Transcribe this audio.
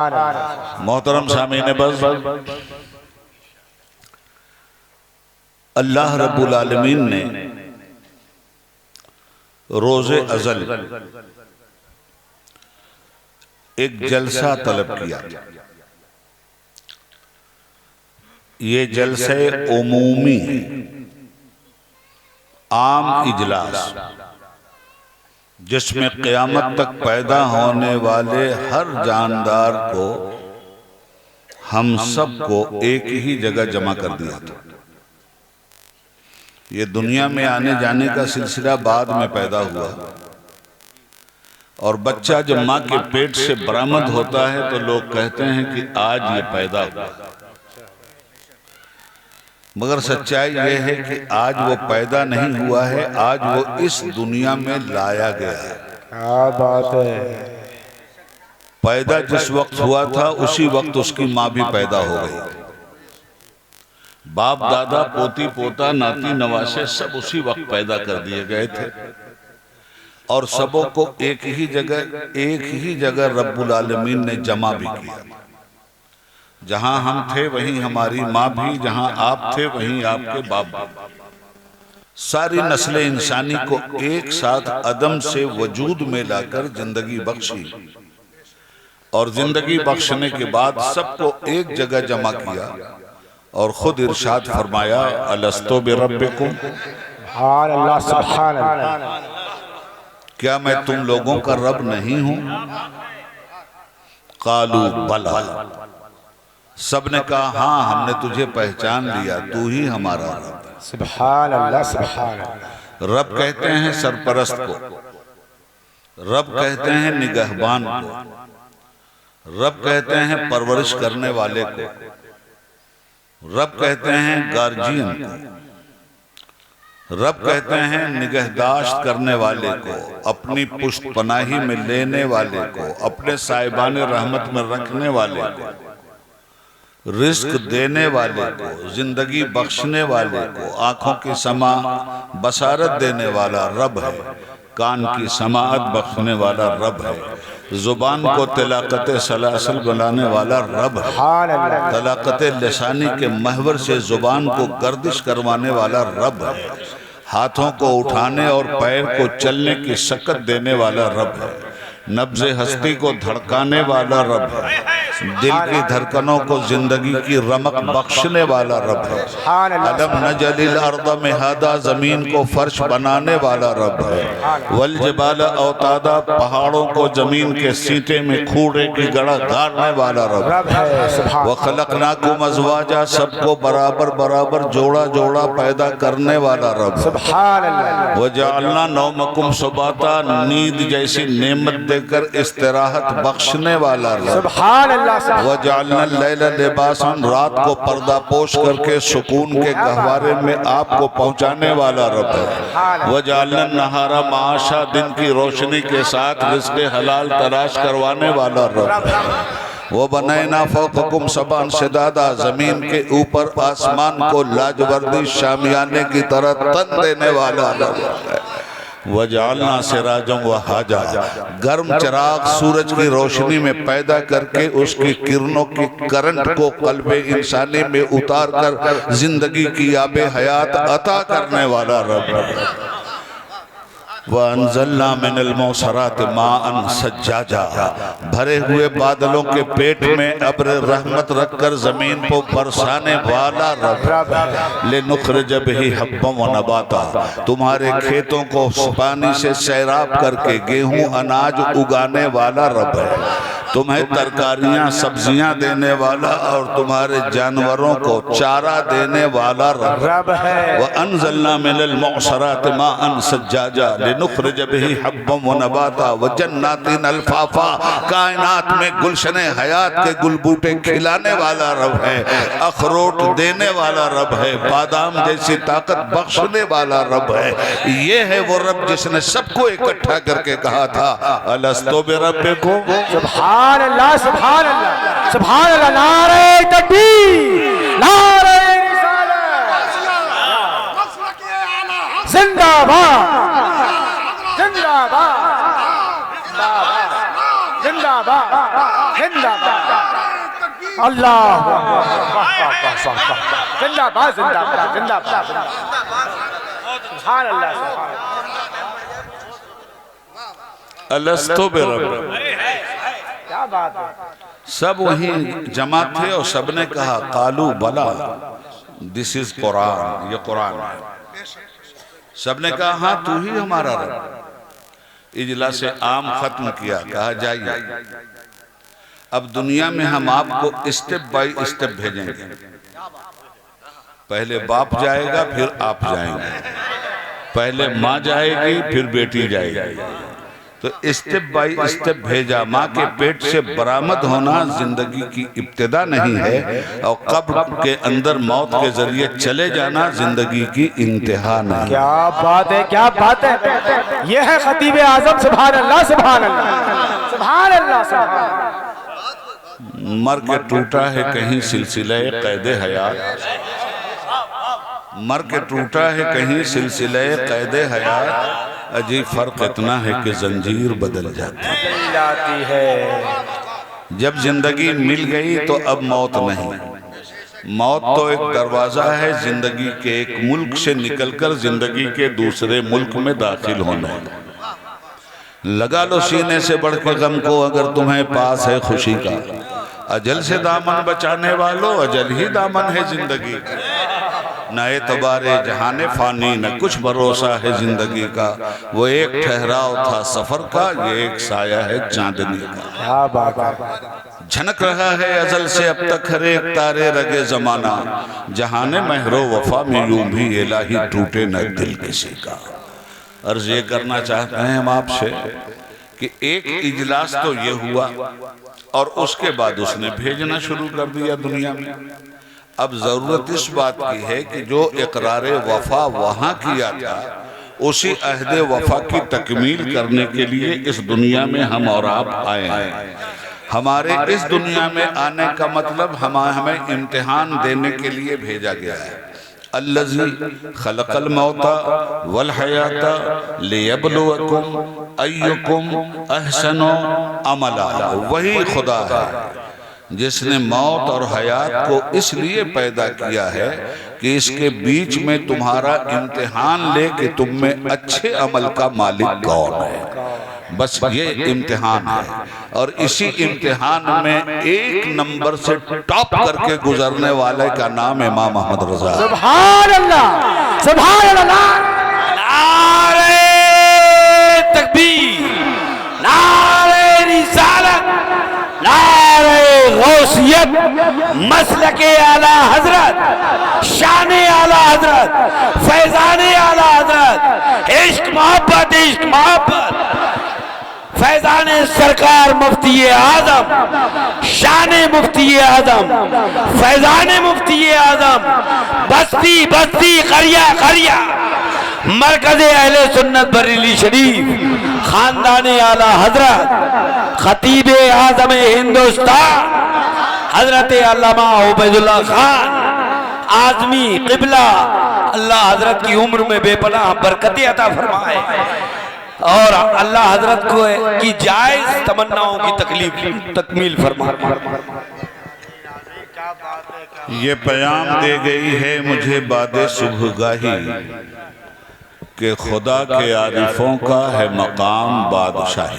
मोहतरम सामीन बस, अल्लाह रब्बुल आलमीन ने रोज़े अज़ल एक जलसा तलब किया। ये जलसे उमूमी आम इजलास, जिसमें क़यामत तक पैदा होने वाले हर जानदार को, हम सबको एक ही जगह जमा कर दिया था। ये दुनिया में आने जाने का सिलसिला बाद में पैदा हुआ, और बच्चा जब माँ के पेट से बरामद होता है तो लोग कहते हैं कि आज ये पैदा हुआ, मगर सच्चाई यह है कि आज वो पैदा नहीं हुआ है, आज वो इस दुनिया में लाया गया है। क्या बात है। पैदा जिस वक्त हुआ था उसी वक्त उसकी माँ भी पैदा हो गई। बाप दादा पोती पोता नाती नवासे सब उसी वक्त पैदा कर दिए गए थे, और सबों को एक ही जगह रब्बुल आलमीन ने जमा भी किया। जहां हम थे वहीं हमारी माँ भी, जहां आप थे वहीं आपके बाप भी। सारी नस्ल इंसानी को एक साथ अदम से वजूद में लाकर जिंदगी बख्शी, और जिंदगी बख्शने के बाद सबको एक जगह जमा किया, और खुद इरशाद फरमाया, अलस्तो बिरब्बिकुम, क्या मैं तुम लोगों का रब नहीं हूं? कालू बला, सबने कहा हाँ, हमने तुझे पहचान लिया, तू ही हमारा रब है। सुभान अल्लाह, सुभान अल्लाह। रब कहते हैं सरपरस्त को, रब कहते हैं निगहबान को, रब कहते हैं परवरिश करने वाले को, रब कहते हैं गार्जियन को, रब कहते हैं निगहदाश्त करने वाले को, अपनी पुष्ट पनाही में लेने वाले को, अपने साहिबान रहमत में रखने वाले को, रिस्क देने वाले को, जिंदगी बख्शने वाले को, आंखों की समा बसारत देने वाला रब है, कान की समाअत बख्शने वाला रब है, जुबान को तलाकत सलासल बनाने वाला रब है, तलाकत लिसानी के महवर से जुबान को गर्दिश करवाने वाला रब है, हाथों को उठाने और पैर को चलने की शक्कत देने वाला रब है, नब्ज़े हस्ती को धड़काने वाला रब है, दिल की धड़कनों को जिंदगी की रमक बख्शने वाला रब है, अलम नजलिल अर्द मिहादा, जमीन को फर्श बनाने वाला रब है, वल जबाल औतादा, पहाड़ों को जमीन के सीटे में खूंटे की गड़ा गाड़ने वाला रब है, व खलकनाकुम अज़वाजा, सबको बराबर बराबर जोड़ा जोड़ा पैदा करने वाला रब है, व जअलना नौमकुम सुबाता, नींद जैसी नेमत देकर इस्तिराहत बख्शने वाला रब, वजअलना लैला लिबासन, रात को पर्दा पोश करके सुकून के गहवारे में आपको पहुंचाने वाला रब है, वजअलना नहारा माशा, दिन की रोशनी के साथ रिज़्क़े हलाल तलाश करवाने वाला रब है, वो बनैना फौक़कुम सबअन शिदादा, जमीन के ऊपर आसमान को लाजवर्दी शामियाने की तरह तन देने वाला रब है, वजालना सिराजों वहाजा, गर्म चिराग सूरज की रोशनी में पैदा करके उसकी किरणों की करंट को कल्बे इंसानी में उतार कर जिंदगी की आबे हयात अता करने वाला रब है, वअन्ज़लना मिनल मौसरात माअन सज्जाजा, भरे हुए बादलों के पेट में अब्र रहमत रखकर जमीन को बरसाने वाला रब है, लिनुख़रिज बिही हब्बन व नबाता, तुम्हारे खेतों को पानी से सैराब करके गेहूं अनाज उगाने वाला रब है, तुम्हें तरकारियां सब्जियां देने वाला और तुम्हारे जानवरों को चारा देने वाला रब है, वअन्ज़लना मिनल मौसरात माअन सज्जाजा, लिनुख़रिज बिही हब्बन व नबाता, व जन्नातिन अल्फाफा, कायनात में गुलशने हयात के गुलबूटे खिलाने वाला रब है, अखरोट देने वाला रब है, बादाम जैसी ताकत बख्शने वाला रब है। ये है वो रब जिसने सबको इकट्ठा करके कहा था, अलस्तो बिरब्बिकुम, सुभान अल्लाह, सुभान अल्लाह, सुभान अल्लाह। नारे तकबीर, नारे रिसालत, जिंदाबाद, जिंदाबाद, जिंदाबाद, जिंदाबाद, जिंदाबाद। अल्लाह जिंदाबाद जिंदाबाद जिंदाबाद सुभान अल्लाह अलस्तो बिरब, क्या बात है। सब वहीं जमा थे और सबने कहा कालू बला, दिस इज कुरान, ये कुरान है। सबने कहा हाँ तू ही हमारा रब। इजलास से आम खत्म किया, कहा जाइए अब दुनिया में हम आपको स्टेप बाय स्टेप भेजेंगे। पहले बाप जाएगा फिर आप जाएंगे, पहले माँ जाएगी फिर बेटी जाएगी। तो स्टेप बाय स्टेप भेजा। माँ के पेट से बरामद होना जिंदगी की इब्तिदा नहीं है, और कब्र के अंदर मौत के जरिए चले जाना जिंदगी की इंतहा नहीं। क्या बात है, क्या बात है। यह है खतीब आजम। सुभान अल्लाह सुभान अल्लाह सुभान अल्लाह सुभान अल्लाह। मर के टूटा है कहीं सिलसिले कैदे हयात, मर के टूटा है कहीं सिलसिले कैदे हयात। अजीब फर्क इतना है कि जंजीर बदल जाती है। जब जिंदगी मिल गई तो अब मौत नहीं। मौत तो एक दरवाजा है जिंदगी के एक मुल्क से निकलकर जिंदगी के दूसरे मुल्क में दाखिल होने। लगा लो सीने से बढ़ के गम को अगर तुम्हें पास है खुशी का। अजल से दामन बचाने वालों, अजल ही दामन है जिंदगी का। न एतबारे जहाने फानी न कुछ भरोसा है जिंदगी का। वो एक ठहराव था सफर का, ये एक साया है चांदनी का। क्या बात है। झनक रहा है अजल से अब तक हर एक तारे रगे जमाना। जहाने महरो वफा में यूं भी इलाही टूटे न दिल किसी का। अर्ज ये करना चाहते हैं हम आपसे कि एक इजलास तो ये हुआ और उसके बाद उसने भेजना शुरू कर दिया दुनिया में। अब जरूरत इस बात की है कि जो इकरार वफा वहां किया था उसी अहद वफा की तकमील करने के लिए इस दुनिया में हम और आप आए हैं। हमारे इस दुनिया में आने का मतलब हमें इम्तिहान देने के लिए भेजा गया है। अल्लज़ी खलक़ल मौता वल हयाता लियब्लुवकुम अय्युकुम अहसनु अमला। वही खुदा है जिसने मौत और हयात को इसलिए पैदा किया है कि इसके बीच में तुम्हारा इम्तिहान ले कि तुम में अच्छे अमल का मालिक कौन है। बस ये इम्तिहान है और इसी इम्तिहान में एक नंबर से टॉप करके गुजरने वाले का नाम इमाम अहमद रजा। सुभान अल्लाह सुभान अल्लाह। नारे तकबीर, नारे रिसालत, नारे गौसियत, मसलके आला हजरत, शाने आला हजरत, फैजाने आला हजरत, इश्क मोहब्बत, इश्क मोहब्बत, फैजाने सरकार मुफ्ती आजम, शाने मुफ्ती आजम, फैजाने मुफ्ती आजम, बस्ती बस्ती करिया करिया, मरकज़े अहले सुन्नत बरेली शरीफ, खानदाने आला हजरत, खतीबे आजम हिंदुस्तान हजरत अल्लामा उबैदुल्लाह खान आजमी क़िबला। अल्लाह हजरत की उम्र में बेपनाह बरकतें अता फरमाए और अल्लाह हजरत को की जायज तमन्नाओं की तकमील फरमाए। ये पैगाम दे गई है मुझे बादे सुबहगाही कि खुदा के आरिफों का है मकाम बादशाही।